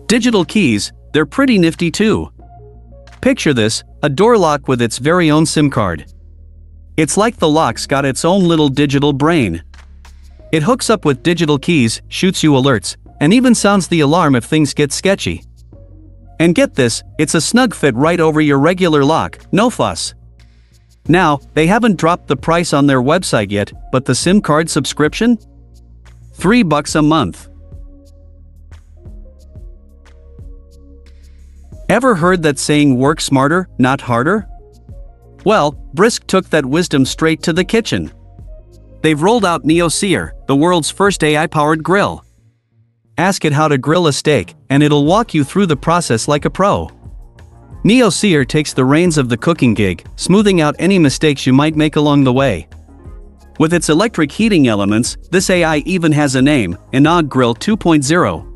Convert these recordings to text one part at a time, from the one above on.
Digital keys, they're pretty nifty too. Picture this, a door lock with its very own SIM card. It's like the lock's got its own little digital brain. It hooks up with digital keys, shoots you alerts, and even sounds the alarm if things get sketchy. And get this, it's a snug fit right over your regular lock, no fuss. Now, they haven't dropped the price on their website yet, but the SIM card subscription? $3 a month. Ever heard that saying, work smarter, not harder? Well, Brisk took that wisdom straight to the kitchen. They've rolled out NeoSear, the world's first AI-powered grill. Ask it how to grill a steak, and it'll walk you through the process like a pro. NeoSear takes the reins of the cooking gig, smoothing out any mistakes you might make along the way. With its electric heating elements, this AI even has a name, Inog Grill 2.0.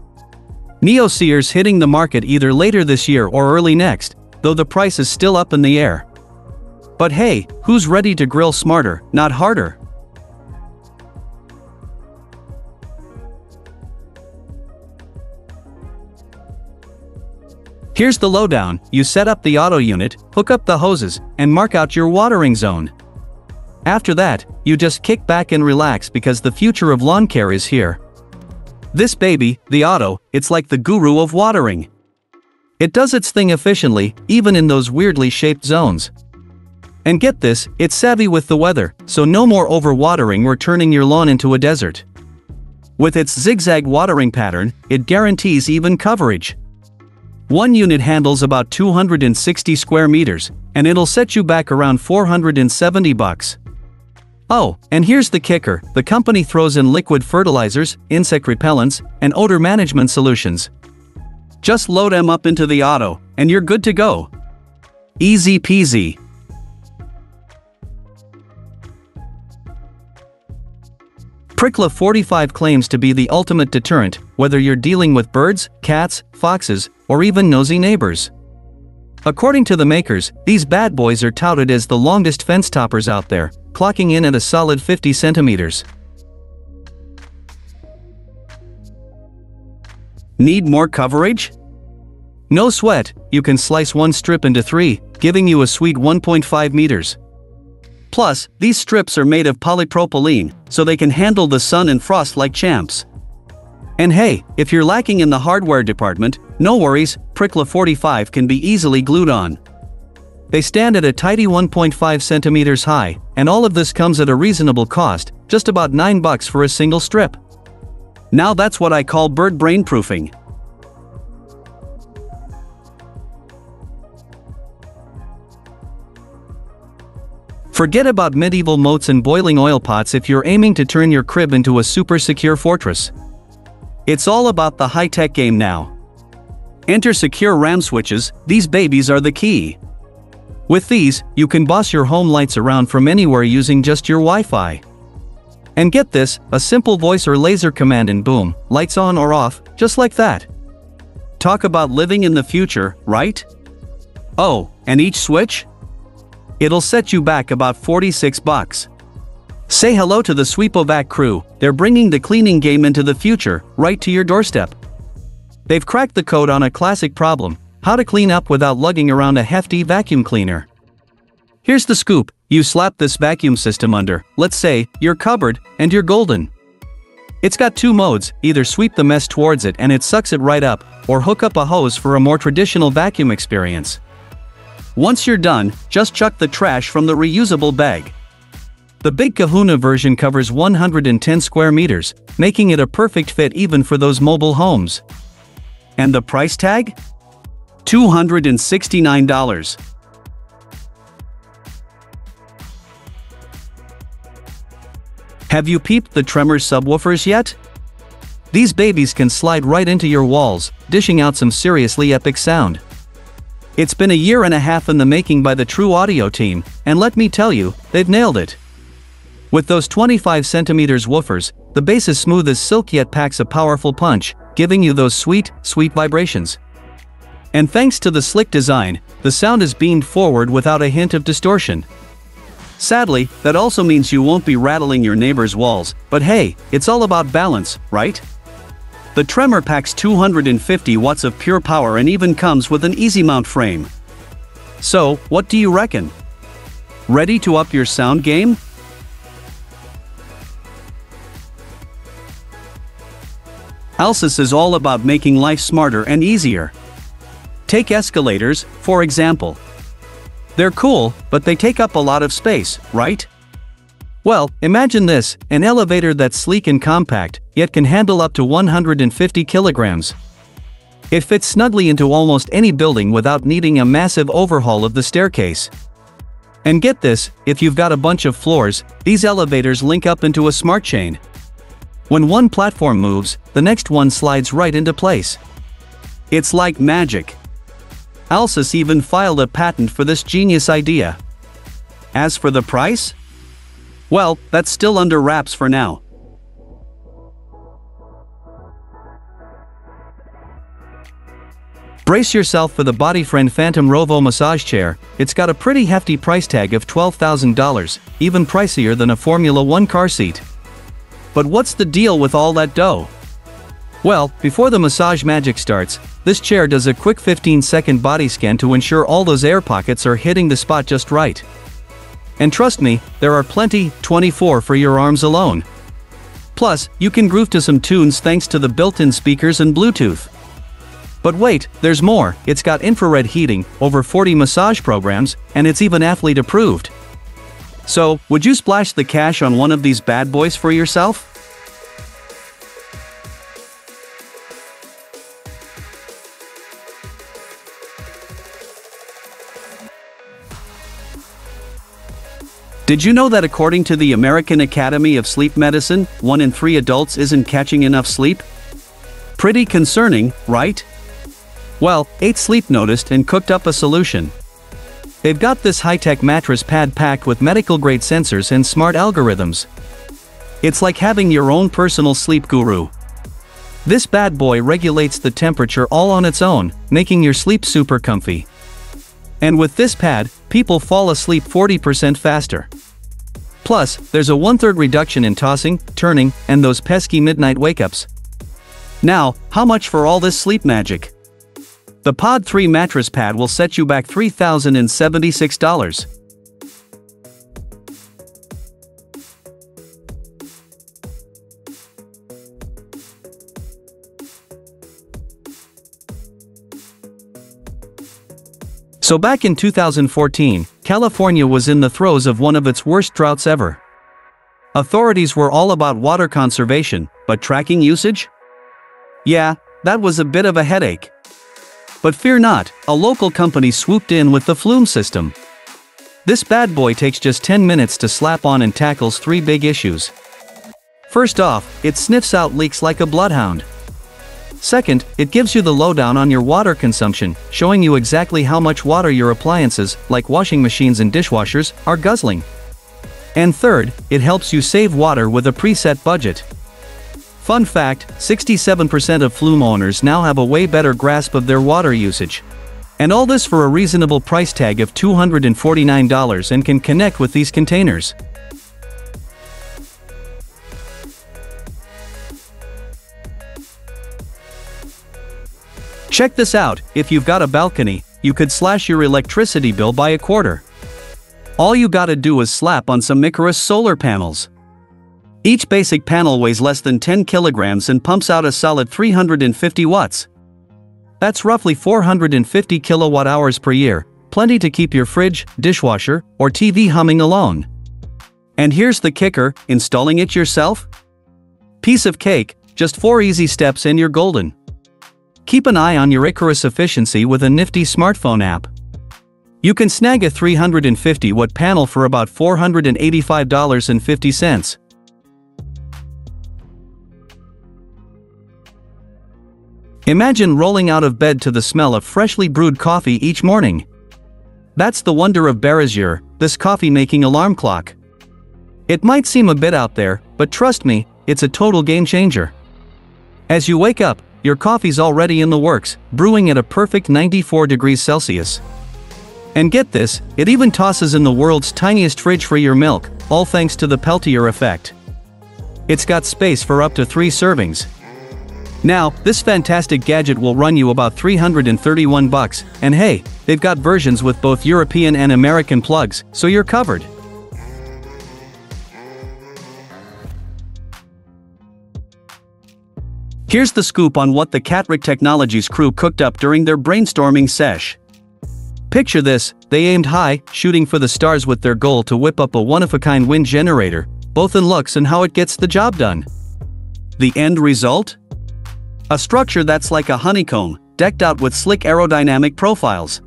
NeoSear's hitting the market either later this year or early next, though the price is still up in the air. But hey, who's ready to grill smarter, not harder? Here's the lowdown: you set up the auto unit, hook up the hoses, and mark out your watering zone. After that, you just kick back and relax because the future of lawn care is here. This baby, the auto, it's like the guru of watering. It does its thing efficiently, even in those weirdly shaped zones. And get this, it's savvy with the weather, so no more overwatering or turning your lawn into a desert. With its zigzag watering pattern, it guarantees even coverage. One unit handles about 260 square meters, and it'll set you back around $470. Oh, and here's the kicker: the company throws in liquid fertilizers, insect repellents, and odor management solutions. Just load them up into the auto, and you're good to go. Easy peasy. Prickla 45 claims to be the ultimate deterrent, whether you're dealing with birds, cats, foxes, or even nosy neighbors. According to the makers, these bad boys are touted as the longest fence toppers out there, clocking in at a solid 50 centimeters. Need more coverage? No sweat, you can slice one strip into 3, giving you a sweet 1.5 meters. Plus, these strips are made of polypropylene, so they can handle the sun and frost like champs. And hey, if you're lacking in the hardware department, no worries, Prickla 45 can be easily glued on. They stand at a tidy 1.5 centimeters high, and all of this comes at a reasonable cost, just about $9 for a single strip. Now that's what I call bird brain proofing. Forget about medieval moats and boiling oil pots if you're aiming to turn your crib into a super secure fortress. It's all about the high-tech game now. Enter SECURAM switches, these babies are the key. With these, you can boss your home lights around from anywhere using just your Wi-Fi. And get this, a simple voice or laser command and boom, lights on or off, just like that. Talk about living in the future, right? Oh, and each switch? It'll set you back about $46. Say hello to the Sweepovac crew, they're bringing the cleaning game into the future, right to your doorstep. They've cracked the code on a classic problem: how to clean up without lugging around a hefty vacuum cleaner. Here's the scoop: you slap this vacuum system under, let's say, your cupboard, and you're golden. It's got 2 modes: either sweep the mess towards it and it sucks it right up, or hook up a hose for a more traditional vacuum experience. Once you're done, just chuck the trash from the reusable bag. The Big Kahuna version covers 110 square meters, making it a perfect fit even for those mobile homes. And the price tag? $269. Have you peeped the Tremor subwoofers yet? These babies can slide right into your walls, dishing out some seriously epic sound. It's been a year and a half in the making by the TruAudio team, and let me tell you, they've nailed it. With those 25 centimeters woofers, the bass is smooth as silk yet packs a powerful punch, giving you those sweet, sweet vibrations. And thanks to the slick design, the sound is beamed forward without a hint of distortion. Sadly, that also means you won't be rattling your neighbor's walls, but hey, it's all about balance, right? The Tremor packs 250 watts of pure power and even comes with an easy mount frame. So, what do you reckon? Ready to up your sound game? Alsys is all about making life smarter and easier. Take escalators, for example. They're cool, but they take up a lot of space, right? Well, imagine this, an elevator that's sleek and compact, yet can handle up to 150 kilograms. It fits snugly into almost any building without needing a massive overhaul of the staircase. And get this, if you've got a bunch of floors, these elevators link up into a smart chain. When one platform moves, the next one slides right into place. It's like magic. Alsys even filed a patent for this genius idea. As for the price? Well, that's still under wraps for now. Brace yourself for the Bodyfriend Phantom ROVO massage chair. It's got a pretty hefty price tag of $12,000, even pricier than a Formula 1 car seat. But what's the deal with all that dough? Well, before the massage magic starts, this chair does a quick 15-second body scan to ensure all those air pockets are hitting the spot just right. And trust me, there are plenty, 24 for your arms alone. Plus, you can groove to some tunes thanks to the built-in speakers and Bluetooth. But wait, there's more. It's got infrared heating, over 40 massage programs, and it's even athlete approved. So, would you splash the cash on one of these bad boys for yourself? Did you know that according to the American Academy of Sleep Medicine, 1 in 3 adults isn't catching enough sleep? Pretty concerning, right? Well, 8 Sleep noticed and cooked up a solution. They've got this high-tech mattress pad packed with medical-grade sensors and smart algorithms. It's like having your own personal sleep guru. This bad boy regulates the temperature all on its own, making your sleep super comfy. And with this pad, people fall asleep 40% faster. Plus, there's a 1/3 reduction in tossing, turning, and those pesky midnight wake-ups. Now, how much for all this sleep magic? The Pod 3 mattress pad will set you back $3,076. So back in 2014, California was in the throes of one of its worst droughts ever. Authorities were all about water conservation, but tracking usage? Yeah, that was a bit of a headache. But fear not, a local company swooped in with the Flume system. This bad boy takes just 10 minutes to slap on and tackles 3 big issues. First off, it sniffs out leaks like a bloodhound. Second, it gives you the lowdown on your water consumption, showing you exactly how much water your appliances, like washing machines and dishwashers, are guzzling. And third, it helps you save water with a preset budget. Fun fact, 67% of Flume owners now have a way better grasp of their water usage. And all this for a reasonable price tag of $249 and can connect with these containers. Check this out, if you've got a balcony, you could slash your electricity bill by a quarter. All you gotta do is slap on some iCarus solar panels. Each basic panel weighs less than 10 kilograms and pumps out a solid 350 watts. That's roughly 450 kilowatt hours per year, plenty to keep your fridge, dishwasher, or TV humming along. And here's the kicker, installing it yourself? Piece of cake, just 4 easy steps and you're golden. Keep an eye on your iCarus efficiency with a nifty smartphone app. You can snag a 350-watt panel for about $485.50. Imagine rolling out of bed to the smell of freshly brewed coffee each morning. That's the wonder of Barisieur, this coffee-making alarm clock. It might seem a bit out there, but trust me, it's a total game changer. As you wake up, your coffee's already in the works, brewing at a perfect 94 degrees Celsius. And get this, it even tosses in the world's tiniest fridge for your milk, all thanks to the Peltier effect. It's got space for up to 3 servings. Now, this fantastic gadget will run you about $331, and hey, they've got versions with both European and American plugs, so you're covered. Here's the scoop on what the Katrick Technologies crew cooked up during their brainstorming sesh. Picture this, they aimed high, shooting for the stars with their goal to whip up a one-of-a-kind wind generator, both in looks and how it gets the job done. The end result? A structure that's like a honeycomb, decked out with slick aerodynamic profiles.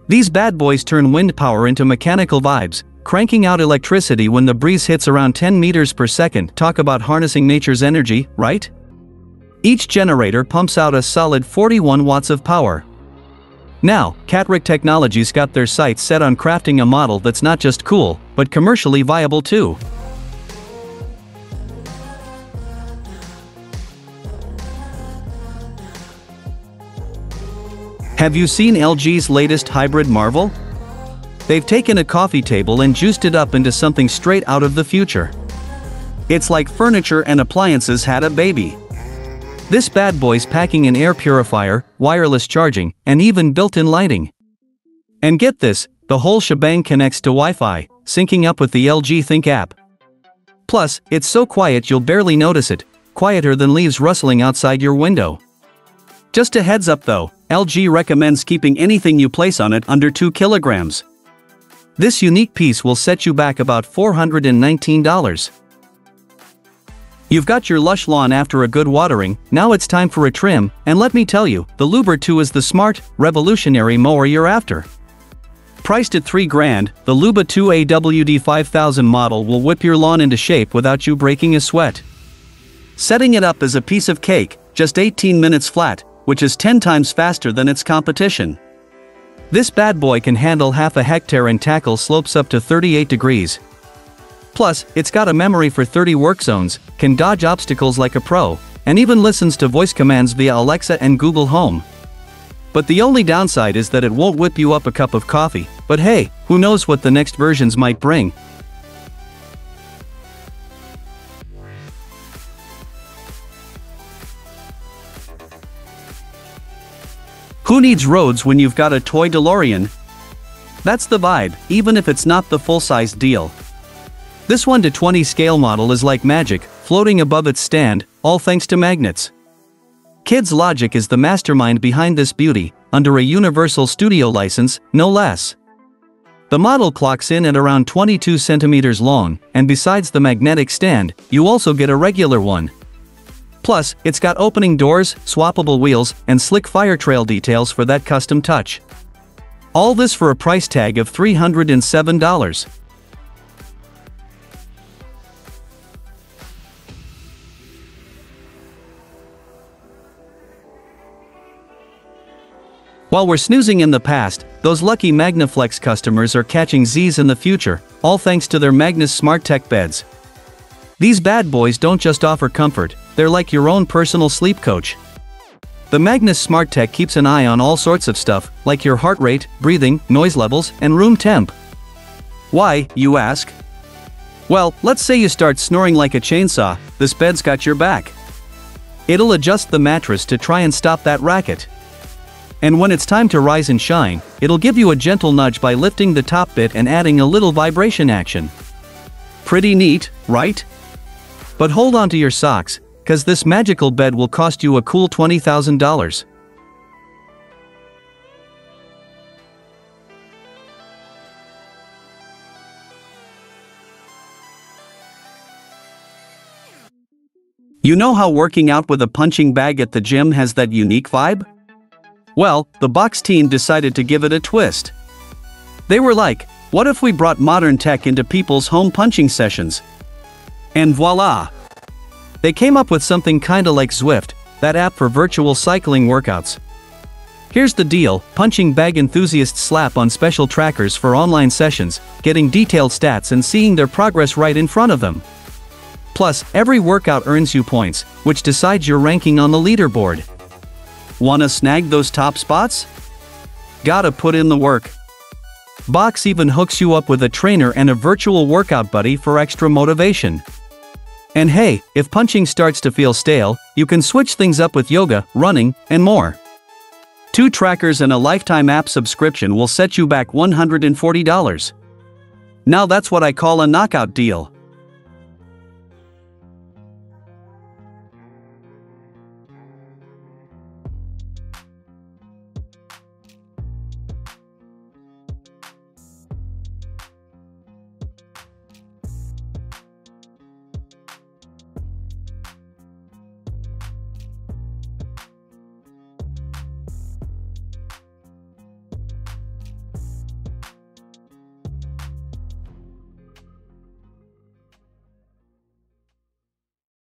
These bad boys turn wind power into mechanical vibes, cranking out electricity when the breeze hits around 10 meters per second. Talk about harnessing nature's energy, right? Each generator pumps out a solid 41 watts of power. Now, Katrick Technologies got their sights set on crafting a model that's not just cool, but commercially viable too. Have you seen LG's latest hybrid marvel? They've taken a coffee table and juiced it up into something straight out of the future. It's like furniture and appliances had a baby. This bad boy's packing an air purifier, wireless charging, and even built-in lighting. And get this, the whole shebang connects to Wi-Fi, syncing up with the LG Think app. Plus, it's so quiet you'll barely notice it, quieter than leaves rustling outside your window. Just a heads up though, LG recommends keeping anything you place on it under 2 kilograms. This unique piece will set you back about $419. You've got your lush lawn after a good watering, now it's time for a trim, and let me tell you, the LUBA 2 is the smart, revolutionary mower you're after. Priced at $3,000, the LUBA 2 AWD 5000 model will whip your lawn into shape without you breaking a sweat. Setting it up is a piece of cake, just 18 minutes flat, which is 10 times faster than its competition. This bad boy can handle half a hectare and tackle slopes up to 38 degrees. Plus, it's got a memory for 30 work zones, can dodge obstacles like a pro, and even listens to voice commands via Alexa and Google Home. But the only downside is that it won't whip you up a cup of coffee, but hey, who knows what the next versions might bring. Who needs roads when you've got a toy Delorean? That's the vibe, even if it's not the full-size deal. This 1:20 scale model is like magic, floating above its stand, all thanks to magnets. Kids Logic is the mastermind behind this beauty, under a Universal Studio license, no less. The model clocks in at around 22 centimeters long, and besides the magnetic stand, you also get a regular one. Plus, it's got opening doors, swappable wheels, and slick fire trail details for that custom touch. All this for a price tag of $307. While we're snoozing in the past, those lucky MagniFlex customers are catching Z's in the future, all thanks to their MagniSmartech beds. These bad boys don't just offer comfort, they're like your own personal sleep coach. The MagniSmartech keeps an eye on all sorts of stuff, like your heart rate, breathing, noise levels, and room temp. Why, you ask? Well, let's say you start snoring like a chainsaw, this bed's got your back. It'll adjust the mattress to try and stop that racket. And when it's time to rise and shine, it'll give you a gentle nudge by lifting the top bit and adding a little vibration action. Pretty neat, right? But hold on to your socks, cause this magical bed will cost you a cool $20,000. You know how working out with a punching bag at the gym has that unique vibe? Well, the Boxx team decided to give it a twist. They were like, what if we brought modern tech into people's home punching sessions? And voila! They came up with something kinda like Zwift, that app for virtual cycling workouts. Here's the deal, punching bag enthusiasts slap on special trackers for online sessions, getting detailed stats and seeing their progress right in front of them. Plus, every workout earns you points, which decides your ranking on the leaderboard. Wanna snag those top spots? Gotta put in the work. Boxx even hooks you up with a trainer and a virtual workout buddy for extra motivation. And hey, if punching starts to feel stale, you can switch things up with yoga, running, and more. 2 trackers and a lifetime app subscription will set you back $140. Now that's what I call a knockout deal.